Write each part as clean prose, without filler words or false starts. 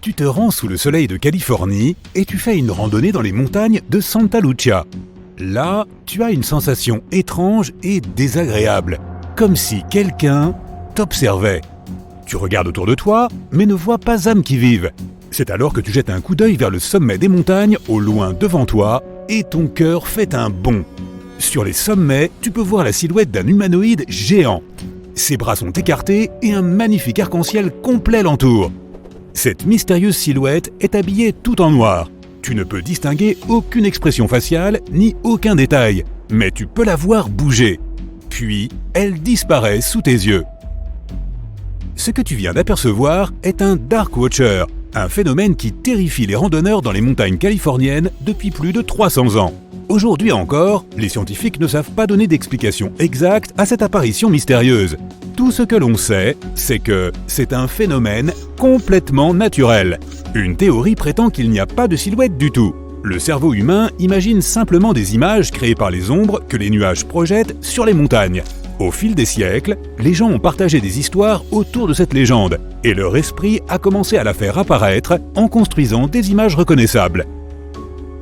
Tu te rends sous le soleil de Californie et tu fais une randonnée dans les montagnes de Santa Lucia. Là, tu as une sensation étrange et désagréable, comme si quelqu'un t'observait. Tu regardes autour de toi, mais ne vois pas âme qui vive. C'est alors que tu jettes un coup d'œil vers le sommet des montagnes, au loin devant toi, et ton cœur fait un bond. Sur les sommets, tu peux voir la silhouette d'un humanoïde géant. Ses bras sont écartés et un magnifique arc-en-ciel complet l'entoure. Cette mystérieuse silhouette est habillée tout en noir. Tu ne peux distinguer aucune expression faciale ni aucun détail, mais tu peux la voir bouger. Puis, elle disparaît sous tes yeux. Ce que tu viens d'apercevoir est un Dark Watcher, un phénomène qui terrifie les randonneurs dans les montagnes californiennes depuis plus de 300 ans. Aujourd'hui encore, les scientifiques ne savent pas donner d'explication exacte à cette apparition mystérieuse. Tout ce que l'on sait, c'est que c'est un phénomène complètement naturel. Une théorie prétend qu'il n'y a pas de silhouette du tout. Le cerveau humain imagine simplement des images créées par les ombres que les nuages projettent sur les montagnes. Au fil des siècles, les gens ont partagé des histoires autour de cette légende, et leur esprit a commencé à la faire apparaître en construisant des images reconnaissables.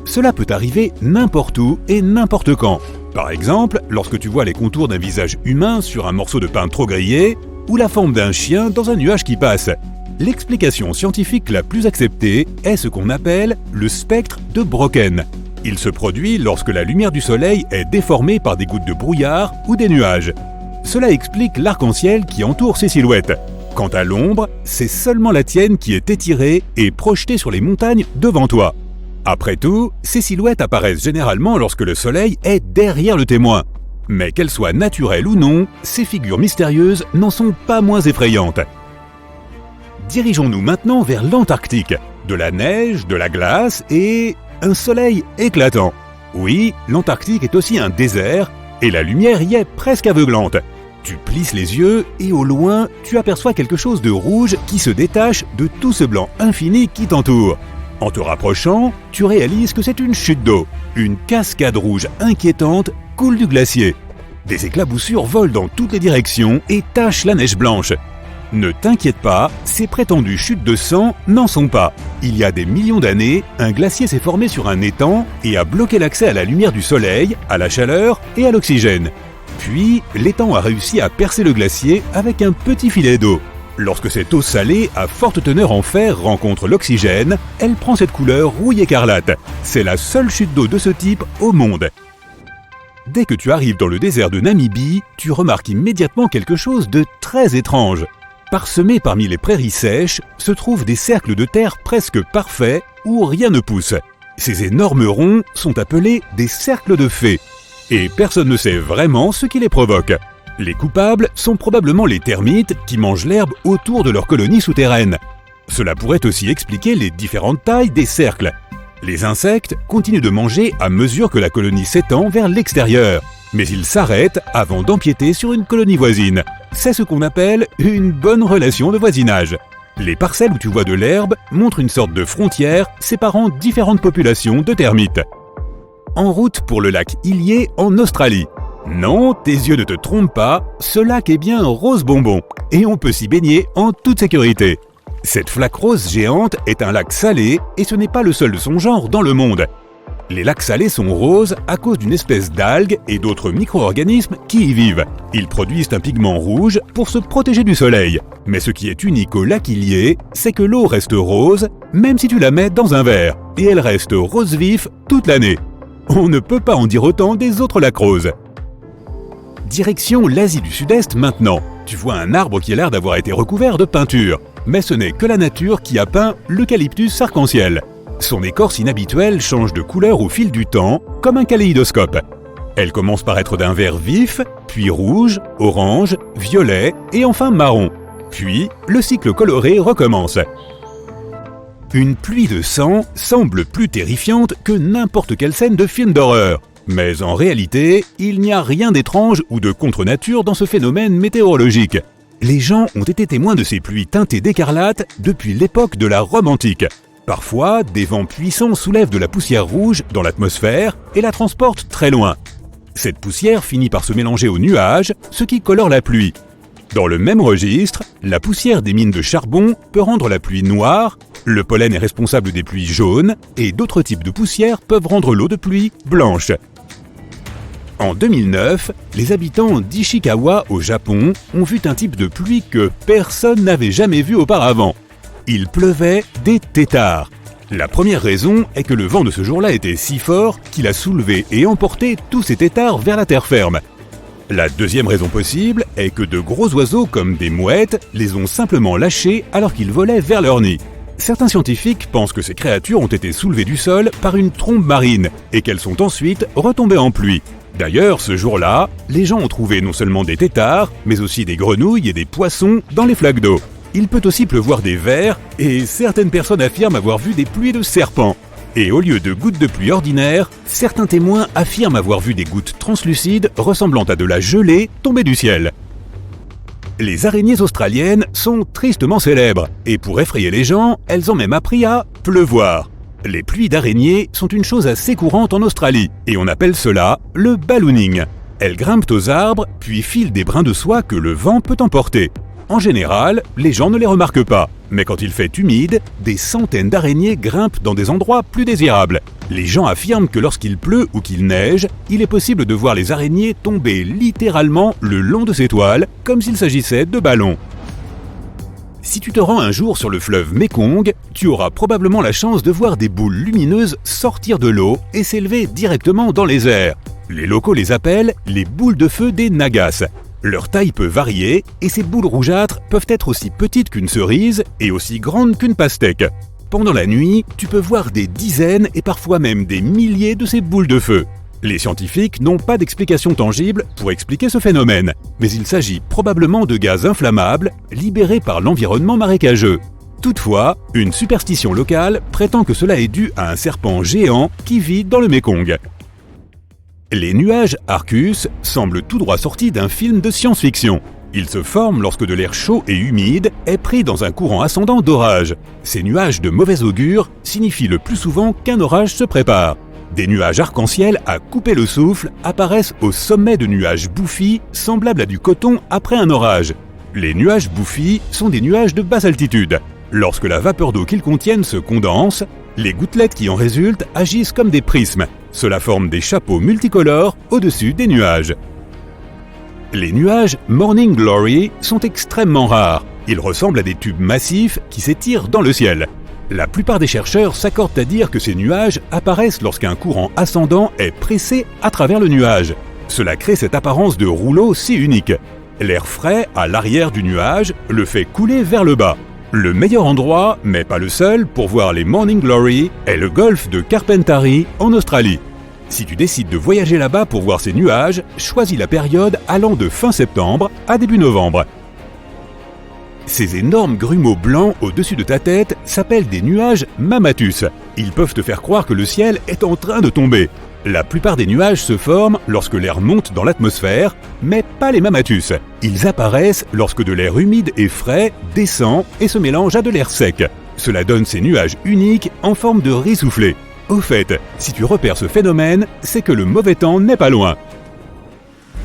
Cela peut arriver n'importe où et n'importe quand. Par exemple, lorsque tu vois les contours d'un visage humain sur un morceau de pain trop grillé, ou la forme d'un chien dans un nuage qui passe. L'explication scientifique la plus acceptée est ce qu'on appelle le spectre de Brocken. Il se produit lorsque la lumière du soleil est déformée par des gouttes de brouillard ou des nuages. Cela explique l'arc-en-ciel qui entoure ces silhouettes. Quant à l'ombre, c'est seulement la tienne qui est étirée et projetée sur les montagnes devant toi. Après tout, ces silhouettes apparaissent généralement lorsque le soleil est derrière le témoin. Mais qu'elles soient naturelles ou non, ces figures mystérieuses n'en sont pas moins effrayantes. Dirigeons-nous maintenant vers l'Antarctique. De la neige, de la glace et un soleil éclatant. Oui, l'Antarctique est aussi un désert et la lumière y est presque aveuglante. Tu plisses les yeux et au loin, tu aperçois quelque chose de rouge qui se détache de tout ce blanc infini qui t'entoure. En te rapprochant, tu réalises que c'est une chute d'eau. Une cascade rouge inquiétante coule du glacier. Des éclaboussures volent dans toutes les directions et tachent la neige blanche. Ne t'inquiète pas, ces prétendues chutes de sang n'en sont pas. Il y a des millions d'années, un glacier s'est formé sur un étang et a bloqué l'accès à la lumière du soleil, à la chaleur et à l'oxygène. Puis, l'étang a réussi à percer le glacier avec un petit filet d'eau. Lorsque cette eau salée à forte teneur en fer rencontre l'oxygène, elle prend cette couleur rouille écarlate. C'est la seule chute d'eau de ce type au monde. Dès que tu arrives dans le désert de Namibie, tu remarques immédiatement quelque chose de très étrange. Parsemés parmi les prairies sèches, se trouvent des cercles de terre presque parfaits où rien ne pousse. Ces énormes ronds sont appelés des cercles de fées. Et personne ne sait vraiment ce qui les provoque. Les coupables sont probablement les termites qui mangent l'herbe autour de leur colonie souterraine. Cela pourrait aussi expliquer les différentes tailles des cercles. Les insectes continuent de manger à mesure que la colonie s'étend vers l'extérieur, mais ils s'arrêtent avant d'empiéter sur une colonie voisine. C'est ce qu'on appelle une bonne relation de voisinage. Les parcelles où tu vois de l'herbe montrent une sorte de frontière séparant différentes populations de termites. En route pour le lac Ilié en Australie. Non, tes yeux ne te trompent pas, ce lac est bien rose bonbon et on peut s'y baigner en toute sécurité. Cette flaque rose géante est un lac salé et ce n'est pas le seul de son genre dans le monde. Les lacs salés sont roses à cause d'une espèce d'algues et d'autres micro-organismes qui y vivent. Ils produisent un pigment rouge pour se protéger du soleil. Mais ce qui est unique au lac Ilié, c'est que l'eau reste rose même si tu la mets dans un verre et elle reste rose vif toute l'année. On ne peut pas en dire autant des autres lacs roses. Direction l'Asie du Sud-Est maintenant. Tu vois un arbre qui a l'air d'avoir été recouvert de peinture. Mais ce n'est que la nature qui a peint l'eucalyptus arc-en-ciel. Son écorce inhabituelle change de couleur au fil du temps, comme un kaléidoscope. Elle commence par être d'un vert vif, puis rouge, orange, violet et enfin marron. Puis, le cycle coloré recommence. Une pluie de sang semble plus terrifiante que n'importe quelle scène de film d'horreur. Mais en réalité, il n'y a rien d'étrange ou de contre-nature dans ce phénomène météorologique. Les gens ont été témoins de ces pluies teintées d'écarlate depuis l'époque de la Rome antique. Parfois, des vents puissants soulèvent de la poussière rouge dans l'atmosphère et la transportent très loin. Cette poussière finit par se mélanger aux nuages, ce qui colore la pluie. Dans le même registre, la poussière des mines de charbon peut rendre la pluie noire Le pollen est responsable des pluies jaunes et d'autres types de poussières peuvent rendre l'eau de pluie blanche. En 2009, les habitants d'Ishikawa au Japon ont vu un type de pluie que personne n'avait jamais vu auparavant. Il pleuvait des têtards. La première raison est que le vent de ce jour-là était si fort qu'il a soulevé et emporté tous ces têtards vers la terre ferme. La deuxième raison possible est que de gros oiseaux comme des mouettes les ont simplement lâchés alors qu'ils volaient vers leur nid. Certains scientifiques pensent que ces créatures ont été soulevées du sol par une trombe marine et qu'elles sont ensuite retombées en pluie. D'ailleurs, ce jour-là, les gens ont trouvé non seulement des têtards, mais aussi des grenouilles et des poissons dans les flaques d'eau. Il peut aussi pleuvoir des vers, et certaines personnes affirment avoir vu des pluies de serpents. Et au lieu de gouttes de pluie ordinaires, certains témoins affirment avoir vu des gouttes translucides ressemblant à de la gelée tomber du ciel. Les araignées australiennes sont tristement célèbres, et pour effrayer les gens, elles ont même appris à pleuvoir. Les pluies d'araignées sont une chose assez courante en Australie, et on appelle cela le ballooning. Elles grimpent aux arbres, puis filent des brins de soie que le vent peut emporter. En général, les gens ne les remarquent pas, mais quand il fait humide, des centaines d'araignées grimpent dans des endroits plus désirables. Les gens affirment que lorsqu'il pleut ou qu'il neige, il est possible de voir les araignées tomber littéralement le long de ces toiles, comme s'il s'agissait de ballons. Si tu te rends un jour sur le fleuve Mekong, tu auras probablement la chance de voir des boules lumineuses sortir de l'eau et s'élever directement dans les airs. Les locaux les appellent les boules de feu des Nagas. Leur taille peut varier et ces boules rougeâtres peuvent être aussi petites qu'une cerise et aussi grandes qu'une pastèque. Pendant la nuit, tu peux voir des dizaines et parfois même des milliers de ces boules de feu. Les scientifiques n'ont pas d'explication tangible pour expliquer ce phénomène, mais il s'agit probablement de gaz inflammables libérés par l'environnement marécageux. Toutefois, une superstition locale prétend que cela est dû à un serpent géant qui vit dans le Mekong. Les nuages Arcus semblent tout droit sortis d'un film de science-fiction. Ils se forment lorsque de l'air chaud et humide est pris dans un courant ascendant d'orage. Ces nuages de mauvais augure signifient le plus souvent qu'un orage se prépare. Des nuages arc-en-ciel à couper le souffle apparaissent au sommet de nuages bouffis semblables à du coton après un orage. Les nuages bouffis sont des nuages de basse altitude. Lorsque la vapeur d'eau qu'ils contiennent se condense, les gouttelettes qui en résultent agissent comme des prismes. Cela forme des chapeaux multicolores au-dessus des nuages. Les nuages Morning Glory sont extrêmement rares. Ils ressemblent à des tubes massifs qui s'étirent dans le ciel. La plupart des chercheurs s'accordent à dire que ces nuages apparaissent lorsqu'un courant ascendant est pressé à travers le nuage. Cela crée cette apparence de rouleau si unique. L'air frais à l'arrière du nuage le fait couler vers le bas. Le meilleur endroit, mais pas le seul, pour voir les Morning Glory est le golfe de Carpentarie en Australie. Si tu décides de voyager là-bas pour voir ces nuages, choisis la période allant de fin septembre à début novembre. Ces énormes grumeaux blancs au-dessus de ta tête s'appellent des nuages Mammatus. Ils peuvent te faire croire que le ciel est en train de tomber. La plupart des nuages se forment lorsque l'air monte dans l'atmosphère, mais pas les Mammatus. Ils apparaissent lorsque de l'air humide et frais descend et se mélange à de l'air sec. Cela donne ces nuages uniques en forme de riz soufflé. Au fait, si tu repères ce phénomène, c'est que le mauvais temps n'est pas loin.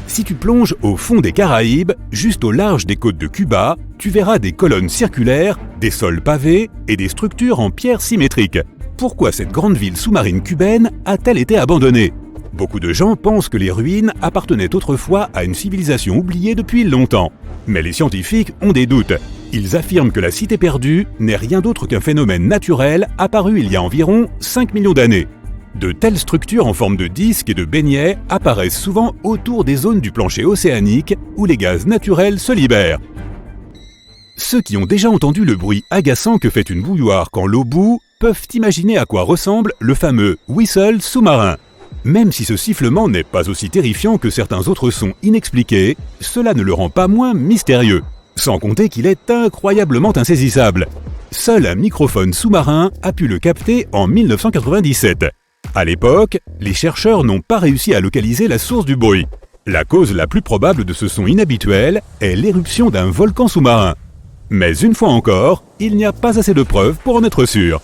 Si tu plonges au fond des Caraïbes, juste au large des côtes de Cuba, tu verras des colonnes circulaires, des sols pavés et des structures en pierre symétrique. Pourquoi cette grande ville sous-marine cubaine a-t-elle été abandonnée? Beaucoup de gens pensent que les ruines appartenaient autrefois à une civilisation oubliée depuis longtemps. Mais les scientifiques ont des doutes. Ils affirment que la cité perdue n'est rien d'autre qu'un phénomène naturel apparu il y a environ 5 millions d'années. De telles structures en forme de disques et de beignets apparaissent souvent autour des zones du plancher océanique où les gaz naturels se libèrent. Ceux qui ont déjà entendu le bruit agaçant que fait une bouilloire quand l'eau bout peuvent imaginer à quoi ressemble le fameux whistle sous-marin. Même si ce sifflement n'est pas aussi terrifiant que certains autres sons inexpliqués, cela ne le rend pas moins mystérieux. Sans compter qu'il est incroyablement insaisissable. Seul un microphone sous-marin a pu le capter en 1997. À l'époque, les chercheurs n'ont pas réussi à localiser la source du bruit. La cause la plus probable de ce son inhabituel est l'éruption d'un volcan sous-marin. Mais une fois encore, il n'y a pas assez de preuves pour en être sûr.